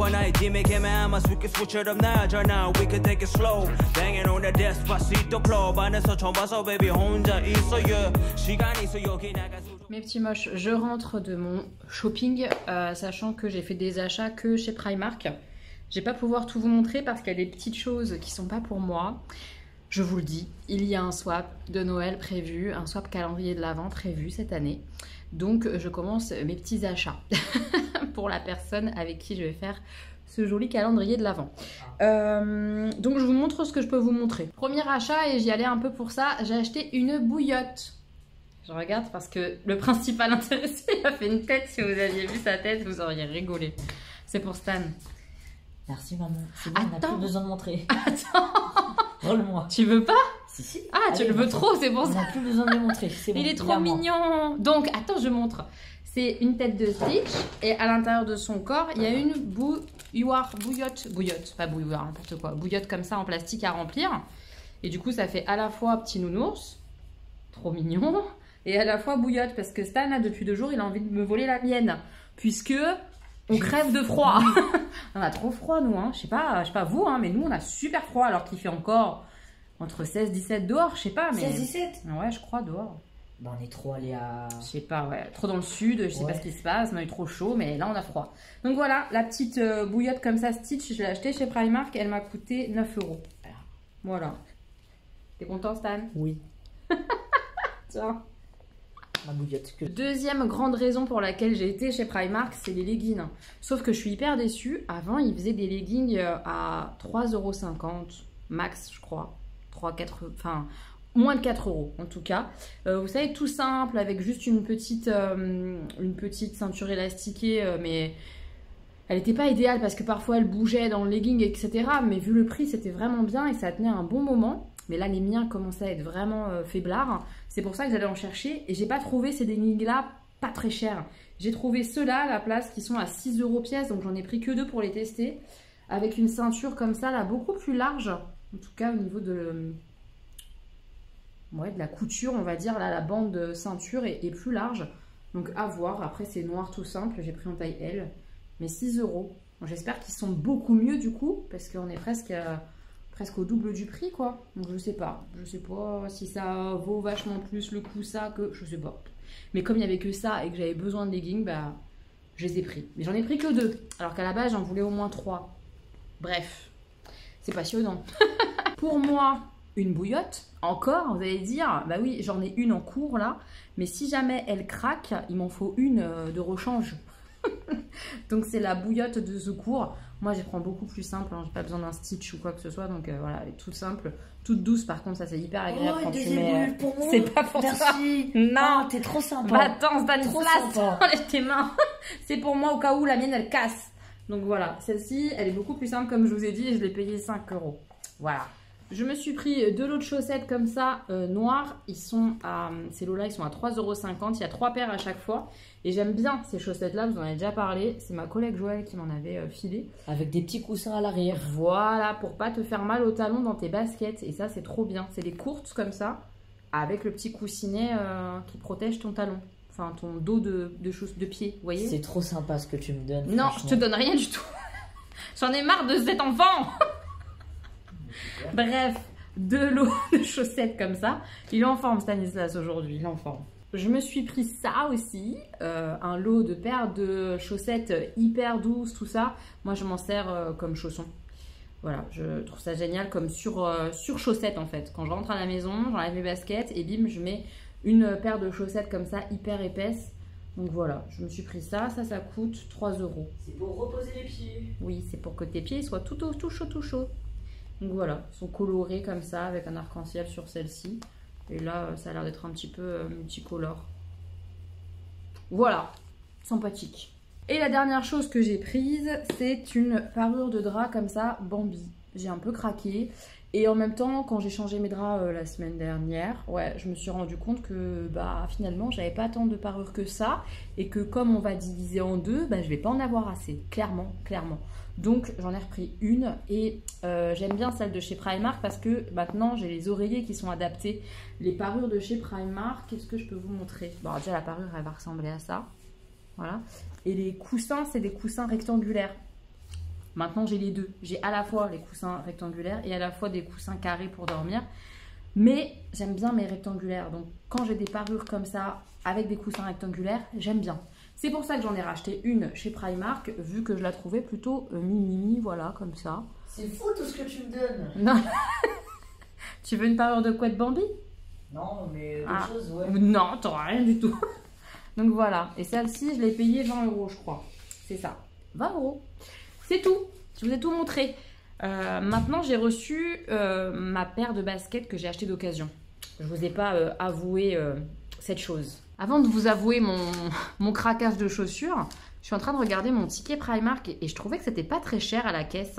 [SPEAKER 7] 하나의 팀의 개만 스위트 switch처럼 나잖아 We can take it slow Banging on the Despacito club 안에서 처음 봐서 baby 혼자 있어 yeah. 시간이 있어 여기 나가서
[SPEAKER 4] Mes petits moches, je rentre de mon shopping, sachant que j'ai fait des achats que chez Primark. Je vais pas pouvoir tout vous montrer parce qu'il y a des petites choses qui sont pas pour moi. Je vous le dis, il y a un swap de Noël prévu, un swap calendrier de l'Avent prévu cette année. Donc je commence mes petits achats pour la personne avec qui je vais faire ce joli calendrier de l'Avent. Donc je vous montre ce que je peux vous montrer. Premier achat, et j'y allais un peu pour ça, j'ai acheté une bouillotte. Je regarde parce que le principal intéressé il a fait une tête. Si vous aviez vu sa tête, vous auriez rigolé. C'est pour Stan.
[SPEAKER 8] Merci maman. C'est bon, on n'a plus besoin de montrer.
[SPEAKER 4] Attends.
[SPEAKER 8] Roule-moi.
[SPEAKER 4] Tu veux pas?
[SPEAKER 8] Si.
[SPEAKER 4] Ah, allez, tu le veux trop, c'est pour ça.
[SPEAKER 8] On n'a plus besoin de le montrer. C'est bon.
[SPEAKER 4] Il est trop mignon. Donc, attends, je montre. C'est une tête de Stitch et à l'intérieur de son corps, il y a une bouillotte, pas bouilloire, n'importe quoi. Bouillotte comme ça en plastique à remplir. Et du coup, ça fait à la fois petit nounours, trop mignon, et à la fois bouillotte parce que Stan, là, depuis 2 jours, il a envie de me voler la mienne. Puisque on crève de froid. On a trop froid, nous. Hein. Je sais pas vous, hein, mais nous, on a super froid alors qu'il fait encore entre 16 et 17 dehors. Je sais pas.
[SPEAKER 8] 16-17
[SPEAKER 4] Ouais, je crois, dehors.
[SPEAKER 8] Bah, on est trop allé à...
[SPEAKER 4] Je sais pas, ouais. Trop dans le sud, je sais pas ce qui se passe. On est trop chaud, mais là, on a froid. Donc voilà, la petite bouillotte comme ça, Stitch, je l'ai achetée chez Primark. Elle m'a coûté 9 €. Voilà. T'es content, Stan?
[SPEAKER 8] Oui.
[SPEAKER 4] Tiens.
[SPEAKER 8] Ma bouillotte.
[SPEAKER 4] Deuxième grande raison pour laquelle j'ai été chez Primark, c'est les leggings. Sauf que je suis hyper déçue. Avant, ils faisaient des leggings à 3,50 € max, je crois. 3-4, enfin, moins de 4 € en tout cas. Vous savez, tout simple, avec juste une petite ceinture élastiquée, mais elle n'était pas idéale parce que parfois elle bougeait dans le legging, etc. Mais vu le prix, c'était vraiment bien et ça tenait un bon moment. Mais là, les miens commençaient à être vraiment faiblards. C'est pour ça que j'allais en chercher. Et j'ai pas trouvé ces leggings-là pas très chers. J'ai trouvé ceux-là à la place qui sont à 6 € pièce. Donc j'en ai pris que 2 pour les tester. Avec une ceinture comme ça, là, beaucoup plus large. En tout cas, au niveau de la couture, on va dire. Là, la bande de ceinture est plus large. Donc à voir. Après, c'est noir tout simple. J'ai pris en taille L. Mais 6 €. Bon, j'espère qu'ils sont beaucoup mieux du coup. Parce qu'on est presque au double du prix, quoi. Donc je sais pas si ça vaut vachement plus le coup ça que... Je sais pas. Mais comme il n'y avait que ça et que j'avais besoin de leggings, bah je les ai pris. Mais j'en ai pris que 2. Alors qu'à la base, j'en voulais au moins 3. Bref. C'est passionnant. Pour moi, une bouillotte, encore, vous allez dire, bah oui, j'en ai une en cours là. Mais si jamais elle craque, il m'en faut une de rechange. Donc c'est la bouillotte de secours. Moi je prends beaucoup plus simple, hein. J'ai pas besoin d'un Stitch ou quoi que ce soit. Donc voilà, elle est toute simple, toute douce. Par contre ça c'est hyper agréable quand tu mets... C'est pas pour ça. Non,
[SPEAKER 8] oh, t'es trop sympa.
[SPEAKER 4] Bah attends, Stanislas, enlève tes mains. C'est pour moi au cas où la mienne elle casse. Donc voilà, celle-ci elle est beaucoup plus simple comme je vous ai dit. Et je l'ai payée 5 €. Voilà. Je me suis pris 2 lots de chaussettes comme ça, noires. Ils sont à, ces lots-là, ils sont à 3,50 €. Il y a 3 paires à chaque fois. Et j'aime bien ces chaussettes-là, vous en avez déjà parlé. C'est ma collègue Joël qui m'en avait filé.
[SPEAKER 8] Avec des petits coussins à l'arrière.
[SPEAKER 4] Voilà, pour pas te faire mal au talon dans tes baskets. Et ça, c'est trop bien. C'est des courtes comme ça, avec le petit coussinet qui protège ton talon. Enfin, ton dos de pied, vous voyez.
[SPEAKER 8] C'est trop sympa ce que tu me donnes.
[SPEAKER 4] Non, je te donne rien du tout. J'en ai marre de cet enfant. Bref, 2 lots de chaussettes comme ça. Il est en forme Stanislas aujourd'hui, il est en forme. Je me suis pris ça aussi, un lot de paires de chaussettes hyper douces, tout ça. Moi je m'en sers comme chaussons. Voilà, je trouve ça génial comme sur chaussettes en fait. Quand je rentre à la maison, j'enlève mes baskets et bim, je mets une paire de chaussettes comme ça, hyper épaisse. Donc voilà, je me suis pris ça, ça coûte 3 €.
[SPEAKER 8] C'est pour reposer les pieds.
[SPEAKER 4] Oui, c'est pour que tes pieds soient tout chaud. Donc voilà, ils sont colorés comme ça avec un arc-en-ciel sur celle-ci. Et là, ça a l'air d'être un petit peu multicolore. Voilà, sympathique. Et la dernière chose que j'ai prise, c'est une parure de drap comme ça, Bambi. J'ai un peu craqué. Et en même temps, quand j'ai changé mes draps la semaine dernière, ouais, je me suis rendu compte que bah, finalement, j'avais pas tant de parures que ça. Et que comme on va diviser en 2, bah, je vais pas en avoir assez, clairement. Donc j'en ai repris une et j'aime bien celle de chez Primark parce que maintenant j'ai les oreillers qui sont adaptés. Les parures de chez Primark, qu'est-ce que je peux vous montrer? Bon, déjà la parure elle va ressembler à ça. Voilà. Et les coussins, c'est des coussins rectangulaires. Maintenant, j'ai les deux. J'ai à la fois les coussins rectangulaires et à la fois des coussins carrés pour dormir. Mais j'aime bien mes rectangulaires. Donc, quand j'ai des parures comme ça, avec des coussins rectangulaires, j'aime bien. C'est pour ça que j'en ai racheté une chez Primark, vu que je la trouvais plutôt mini, voilà, comme ça.
[SPEAKER 8] C'est fou tout ce que tu me donnes.
[SPEAKER 4] Non. Tu veux une parure de couette Bambi?
[SPEAKER 8] Non, mais autre chose, ouais.
[SPEAKER 4] Non, t'auras rien du tout. Donc voilà. Et celle-ci, je l'ai payée 20 € je crois. C'est ça. 20 €. C'est tout. Je vous ai tout montré. Maintenant, j'ai reçu ma paire de baskets que j'ai acheté d'occasion. Je vous ai pas avoué cette chose. Avant de vous avouer mon craquage de chaussures, je suis en train de regarder mon ticket Primark et je trouvais que c'était pas très cher à la caisse.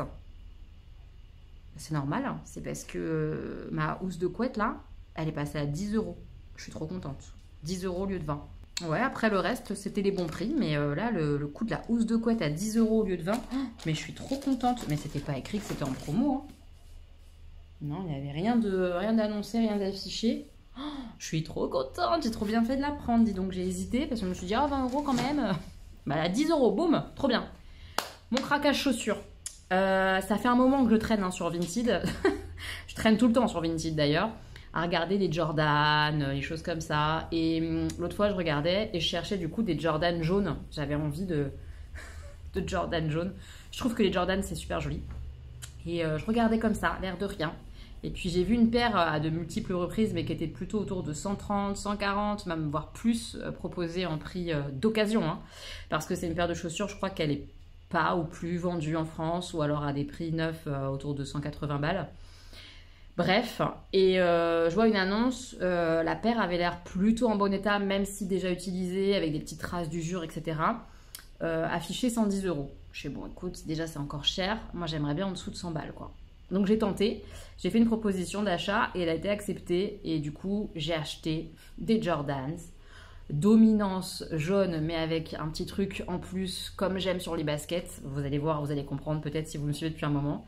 [SPEAKER 4] C'est normal, hein. C'est parce que ma housse de couette là, elle est passée à 10 €. Je suis trop contente. 10 € au lieu de 20. Ouais, après le reste, c'était les bons prix. Mais là, le coût de la housse de couette à 10 € au lieu de 20. Mais je suis trop contente. Mais c'était pas écrit que c'était en promo. Hein. Non, il n'y avait rien d'annoncé, rien d'affiché. Je suis trop contente. J'ai trop bien fait de la prendre. Dis donc, j'ai hésité parce que je me suis dit, 20 € quand même. Bah, à 10 €, boum, trop bien. Mon craquage chaussures. Ça fait un moment que je traîne sur Vinted. Je traîne tout le temps sur Vinted d'ailleurs. À regarder des Jordan, des choses comme ça. Et l'autre fois, je regardais et je cherchais du coup des Jordan jaunes. J'avais envie de Jordan jaunes. Je trouve que les Jordan, c'est super joli. Et je regardais comme ça, l'air de rien. Et puis j'ai vu une paire à de multiples reprises, mais qui était plutôt autour de 130, 140, même voire plus, proposée en prix d'occasion. Hein. Parce que c'est une paire de chaussures, je crois qu'elle est pas ou plus vendue en France, ou alors à des prix neufs autour de 180 balles. Bref, et je vois une annonce, la paire avait l'air plutôt en bon état, même si déjà utilisée, avec des petites traces d'usure, etc. Affiché 110 €. Je sais, bon écoute, déjà c'est encore cher, moi j'aimerais bien en dessous de 100 balles quoi. Donc j'ai tenté, j'ai fait une proposition d'achat et elle a été acceptée, et du coup j'ai acheté des Jordans, dominance jaune mais avec un petit truc en plus comme j'aime sur les baskets. Vous allez voir, vous allez comprendre peut-être si vous me suivez depuis un moment.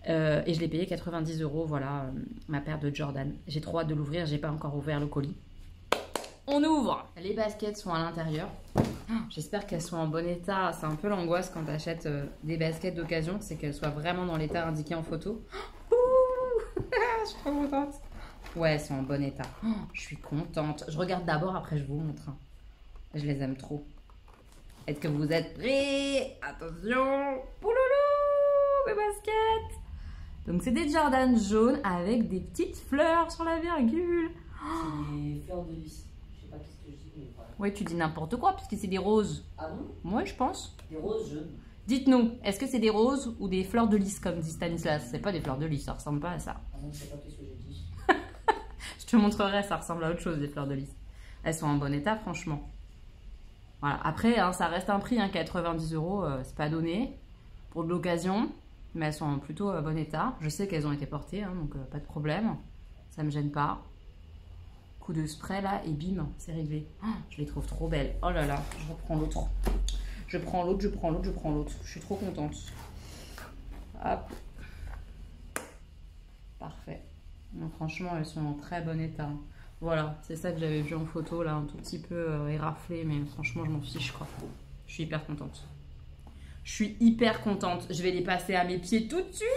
[SPEAKER 4] Et je l'ai payé 90 €, voilà, ma paire de Jordan. J'ai trop hâte de l'ouvrir, j'ai pas encore ouvert le colis. On ouvre. Les baskets sont à l'intérieur. J'espère qu'elles sont en bon état. C'est un peu l'angoisse quand tu achètes des baskets d'occasion, c'est qu'elles soient vraiment dans l'état indiqué en photo. Je suis trop contente. Ouais, elles sont en bon état. Je suis contente. Je regarde d'abord, après je vous montre. Je les aime trop. Est-ce que vous êtes prêts? Attention. Pouloulou, mes baskets. Donc c'est des Jordan jaunes avec des petites fleurs sur la virgule.
[SPEAKER 8] C'est des fleurs de lys. Je sais pas qu'est-ce que je dis, mais voilà.
[SPEAKER 4] Oui, tu dis n'importe quoi puisque c'est des roses.
[SPEAKER 8] Ah bon?
[SPEAKER 4] Oui, je pense.
[SPEAKER 8] Des roses jaunes.
[SPEAKER 4] Dites-nous, est-ce que c'est des roses ou des fleurs de lys comme dit Stanislas? C'est pas des fleurs de lys, ça ressemble pas à ça.
[SPEAKER 8] Ah non, je sais pas qu'est-ce que j'ai dit.
[SPEAKER 4] Je te montrerai, ça ressemble à autre chose, des fleurs de lys. Elles sont en bon état, franchement. Voilà. Après, hein, ça reste un prix, hein, 90 €, c'est pas donné pour de l'occasion. Mais elles sont en plutôt bon état. Je sais qu'elles ont été portées, hein, donc pas de problème. Ça me gêne pas. Coup de spray là et bim, c'est réglé. Oh, je les trouve trop belles. Oh là là, je reprends l'autre. Je prends l'autre, je prends l'autre, je prends l'autre. Je suis trop contente. Hop. Parfait. Donc, franchement, elles sont en très bon état. Voilà, c'est ça que j'avais vu en photo là, un tout petit peu éraflé, mais franchement, je m'en fiche quoi. Je suis hyper contente. Je suis hyper contente. Je vais les passer à mes pieds tout de suite.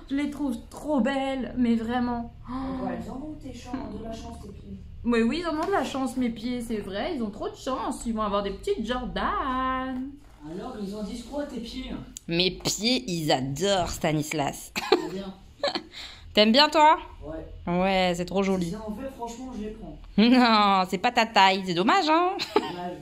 [SPEAKER 4] Je les trouve trop belles, mais vraiment.
[SPEAKER 8] Ouais, ils en ont de la chance, tes pieds.
[SPEAKER 4] Mais oui, ils en ont de la chance, mes pieds, c'est vrai. Ils ont trop de chance. Ils vont avoir des petites Jordan.
[SPEAKER 8] Alors, ils en disent quoi, tes pieds?
[SPEAKER 4] Mes pieds, ils adorent Stanislas.
[SPEAKER 8] C'est bien.
[SPEAKER 4] T'aimes bien, toi?
[SPEAKER 8] Ouais.
[SPEAKER 4] Ouais, c'est trop joli.
[SPEAKER 8] Si ça en fait, franchement, je les prends.
[SPEAKER 4] Non, c'est pas ta taille. C'est dommage, hein?
[SPEAKER 8] Dommage.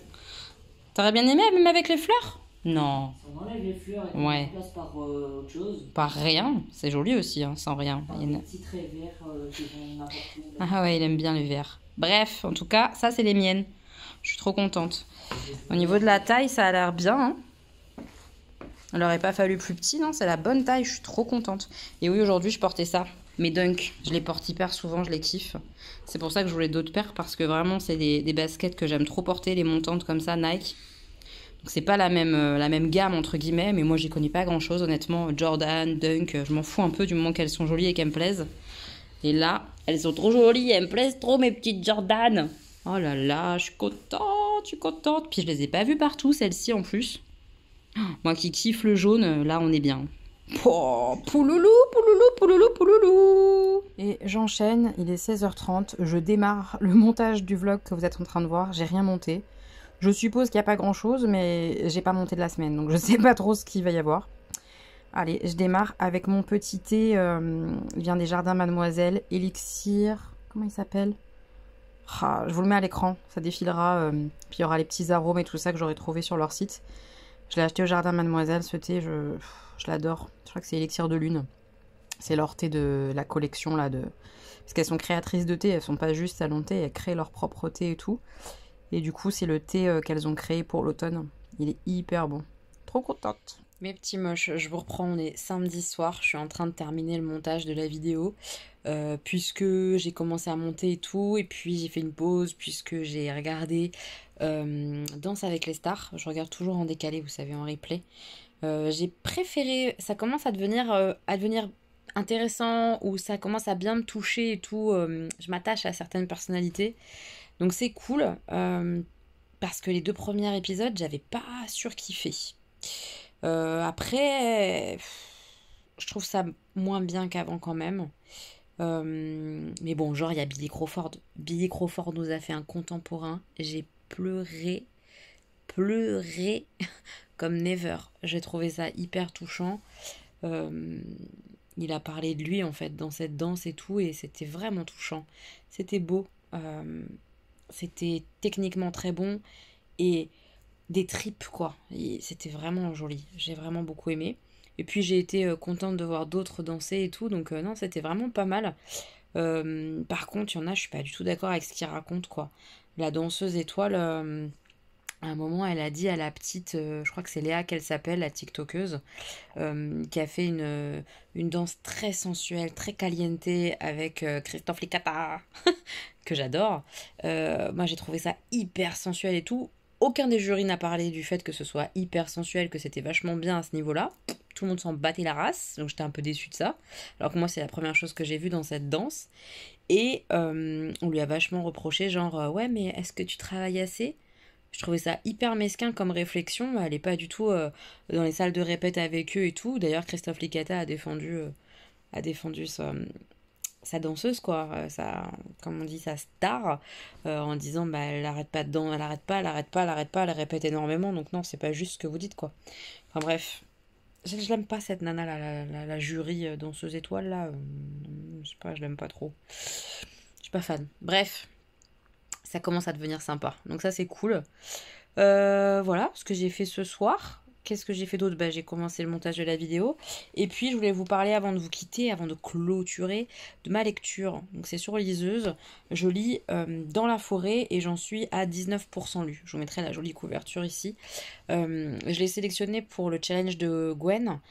[SPEAKER 4] T'aurais bien aimé, même avec les fleurs? Non.
[SPEAKER 8] On enlève les fleurs et
[SPEAKER 4] ouais.
[SPEAKER 8] on remplace par autre chose.
[SPEAKER 4] Par rien. C'est joli aussi, hein, sans rien.
[SPEAKER 8] Par des petits traits verts qui vont n'importe où.
[SPEAKER 4] Ah ouais, il aime bien le vert. Bref, en tout cas, ça, c'est les miennes. Je suis trop contente. Au niveau de la taille, ça a l'air bien, hein. Il n'aurait pas fallu plus petit, non? C'est la bonne taille, je suis trop contente. Et oui, aujourd'hui, je portais ça. Mes Dunk, je les porte hyper souvent, je les kiffe. C'est pour ça que je voulais d'autres paires, parce que vraiment, c'est des baskets que j'aime trop porter, les montantes comme ça, Nike. Donc, c'est pas la même gamme, entre guillemets, mais moi, j'y connais pas grand-chose, honnêtement. Jordan, Dunk, je m'en fous un peu du moment qu'elles sont jolies et qu'elles me plaisent. Et là, elles sont trop jolies, elles me plaisent trop, mes petites Jordan. Oh là là, je suis contente, je suis contente. Puis, je les ai pas vues partout, celles-ci, en plus.
[SPEAKER 1] Moi qui kiffe le jaune, là on est bien. Oh, pouloulou, pouloulou, pouloulou, pouloulou. Et j'enchaîne, il est 16h30, je démarre le montage du vlog que vous êtes en train de voir, j'ai rien monté. Je suppose qu'il n'y a pas grand chose, mais j'ai pas monté de la semaine, donc je sais pas trop ce qu'il va y avoir. Allez, je démarre avec mon petit thé, il vient des Jardins Mademoiselle, Élixir, comment il s'appelle? Ah, je vous le mets à l'écran, ça défilera, puis il y aura les petits arômes et tout ça que j'aurais trouvé sur leur site. Je l'ai acheté au Jardin Mademoiselle, ce thé, je l'adore. Je crois que c'est Élixir de Lune. C'est leur thé de la collection, là, parce qu'elles sont créatrices de thé, elles sont pas juste salon de thé, elles créent leur propre thé et tout. Et du coup, c'est le thé qu'elles ont créé pour l'automne. Il est hyper bon. Trop contente. Mes petits moches, je vous reprends, on est samedi soir, je suis en train de terminer le montage de la vidéo, puisque j'ai commencé à monter et tout, et puis j'ai fait une pause, puisque j'ai regardé Danse avec les stars, je regarde toujours en décalé, vous savez, en replay. J'ai préféré, ça commence à devenir intéressant, ou ça commence à bien me toucher et tout, je m'attache à certaines personnalités, donc c'est cool, parce que les 2 premiers épisodes, j'avais pas surkiffé. Après, je trouve ça moins bien qu'avant quand même. Mais bon, genre, il y a Billy Crawford. Billy Crawford nous a fait un contemporain. J'ai pleuré comme never. J'ai trouvé ça hyper touchant. Il a parlé de lui, en fait, dans cette danse et tout, et c'était vraiment touchant. C'était beau. C'était techniquement très bon. Et des tripes, quoi. C'était vraiment joli. J'ai vraiment beaucoup aimé. Et puis j'ai été contente de voir d'autres danser et tout. Donc non, c'était vraiment pas mal. Par contre, il y en a, je suis pas du tout d'accord avec ce qu'il raconte, quoi. La danseuse étoile, à un moment, elle a dit à la petite, je crois que c'est Léa qu'elle s'appelle, la tiktokeuse, qui a fait une danse très sensuelle, très caliente avec Christophe Licata, que j'adore. Moi, j'ai trouvé ça hyper sensuel et tout. Aucun des jurys n'a parlé du fait que ce soit hyper sensuel, que c'était vachement bien à ce niveau-là. Tout le monde s'en battait la race, donc j'étais un peu déçue de ça. Alors que moi, c'est la première chose que j'ai vue dans cette danse. Et on lui a vachement reproché, genre, ouais, mais est-ce que tu travailles assez ? Je trouvais ça hyper mesquin comme réflexion. Elle n'est pas du tout dans les salles de répète avec eux et tout. D'ailleurs, Christophe Licata a défendu sa danseuse, quoi, comme on dit, sa star, en disant bah elle arrête pas dedans, elle arrête pas, elle répète énormément, donc non, c'est pas juste ce que vous dites, quoi. Enfin bref, je l'aime pas cette nana, la jury danseuse étoile là, je sais pas, je l'aime pas trop, je suis pas fan. Bref, ça commence à devenir sympa, donc ça c'est cool. Voilà ce que j'ai fait ce soir. Qu'est-ce que j'ai fait d'autre ? J'ai commencé le montage de la vidéo. Et puis, je voulais vous parler, avant de vous quitter, avant de clôturer, de ma lecture. Donc, c'est sur liseuse. Je lis Dans la forêt et j'en suis à 19% lu. Je vous mettrai la jolie couverture ici. Je l'ai sélectionné pour le challenge de Gwen,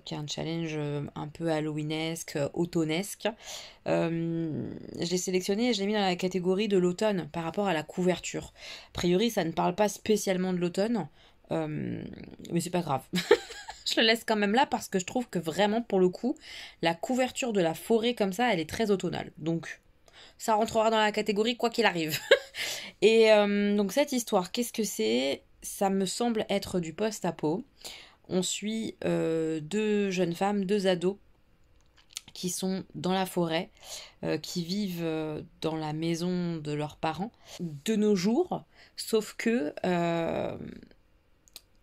[SPEAKER 1] qui est un challenge un peu halloweenesque, automnesque. Je l'ai sélectionné et je l'ai mis dans la catégorie de l'automne par rapport à la couverture. A priori, ça ne parle pas spécialement de l'automne. Mais c'est pas grave. Je le laisse quand même là parce que je trouve que vraiment, pour le coup, la couverture de la forêt comme ça, elle est très automnale. Donc, ça rentrera dans la catégorie quoi qu'il arrive. Et donc, cette histoire, qu'est-ce que c'est ? Ça me semble être du post-apo. On suit 2 jeunes femmes, 2 ados, qui sont dans la forêt, qui vivent dans la maison de leurs parents de nos jours, sauf que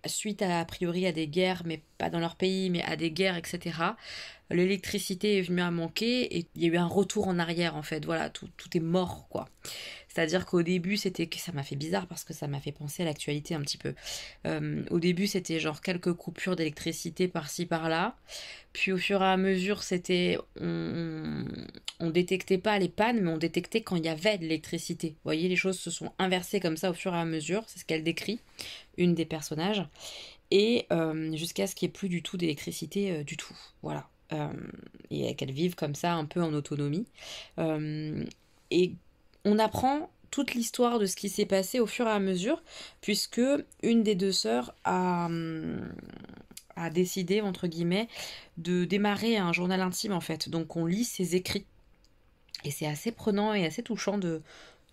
[SPEAKER 1] suite a priori à des guerres, mais pas dans leur pays, mais à des guerres, etc., l'électricité est venue à manquer et il y a eu un retour en arrière, en fait. Voilà, tout est mort, quoi. C'est-à-dire qu'au début, ça m'a fait bizarre parce que ça m'a fait penser à l'actualité un petit peu. Au début, c'était genre quelques coupures d'électricité par-ci, par-là. Puis au fur et à mesure, c'était... On détectait pas les pannes, mais on détectait quand il y avait de l'électricité. Vous voyez, les choses se sont inversées comme ça au fur et à mesure. C'est ce qu'elle décrit, une des personnages. Et jusqu'à ce qu'il n'y ait plus du tout d'électricité du tout. Voilà. Et qu'elles vivent comme ça, un peu en autonomie. Et on apprend toute l'histoire de ce qui s'est passé au fur et à mesure, puisque une des 2 sœurs a décidé, entre guillemets, de démarrer un journal intime, en fait. Donc on lit ses écrits. Et c'est assez prenant et assez touchant de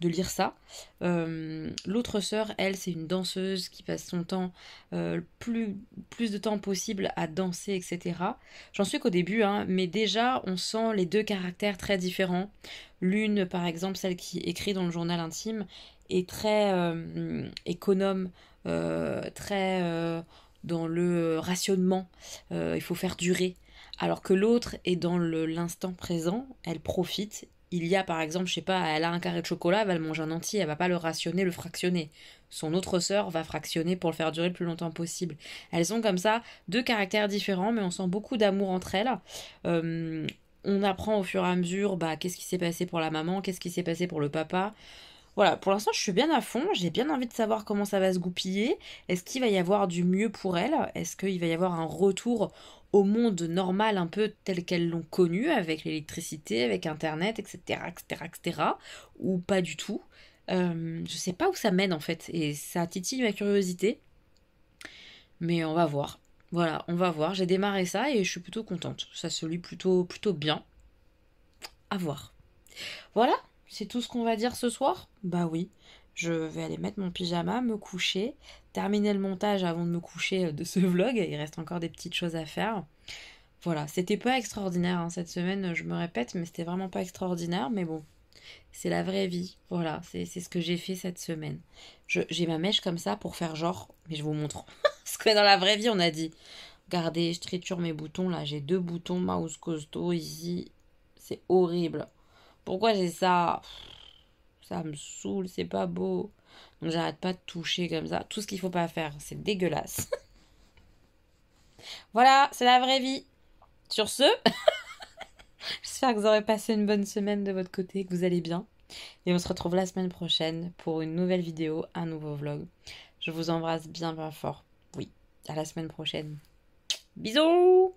[SPEAKER 1] lire ça. L'autre sœur, elle, c'est une danseuse qui passe son temps, plus de temps possible à danser, etc. J'en suis qu'au début, hein, mais déjà, on sent les deux caractères très différents. L'une, par exemple, celle qui écrit dans le journal intime, est très économe, très dans le rationnement. Il faut faire durer. Alors que l'autre est dans l'instant présent, elle profite. Il y a par exemple, je sais pas, elle a un carré de chocolat, elle va le manger en entier, elle va pas le rationner, le fractionner. Son autre sœur va fractionner pour le faire durer le plus longtemps possible. Elles ont comme ça deux caractères différents, mais on sent beaucoup d'amour entre elles. On apprend au fur et à mesure qu'est-ce qui s'est passé pour la maman, qu'est-ce qui s'est passé pour le papa. Voilà, pour l'instant je suis bien à fond, j'ai bien envie de savoir comment ça va se goupiller. Est-ce qu'il va y avoir du mieux pour elle? Est-ce qu'il va y avoir un retour au monde normal un peu tel qu'elles l'ont connu, avec l'électricité, avec internet, etc., etc., ou pas du tout? Je sais pas où ça mène en fait, et ça titille ma curiosité, mais on va voir. Voilà, on va voir, j'ai démarré ça et je suis plutôt contente, ça se lit plutôt bien, à voir. Voilà, c'est tout ce qu'on va dire ce soir? Bah oui, je vais aller mettre mon pyjama, me coucher, terminer le montage avant de me coucher de ce vlog. Il reste encore des petites choses à faire. Voilà, c'était pas extraordinaire hein, cette semaine, je me répète, mais c'était vraiment pas extraordinaire. Mais bon, c'est la vraie vie. Voilà, c'est ce que j'ai fait cette semaine. J'ai ma mèche comme ça pour faire genre, mais je vous montre. Parce que dans la vraie vie, on a dit, regardez, je triture mes boutons là, j'ai 2 boutons mouse costaud ici. C'est horrible. Pourquoi j'ai ça? Ça me saoule, c'est pas beau. Donc j'arrête pas de toucher comme ça. Tout ce qu'il faut pas faire, c'est dégueulasse. Voilà, c'est la vraie vie. Sur ce, j'espère que vous aurez passé une bonne semaine de votre côté, que vous allez bien. Et on se retrouve la semaine prochaine pour une nouvelle vidéo, un nouveau vlog. Je vous embrasse bien fort. Oui, à la semaine prochaine. Bisous!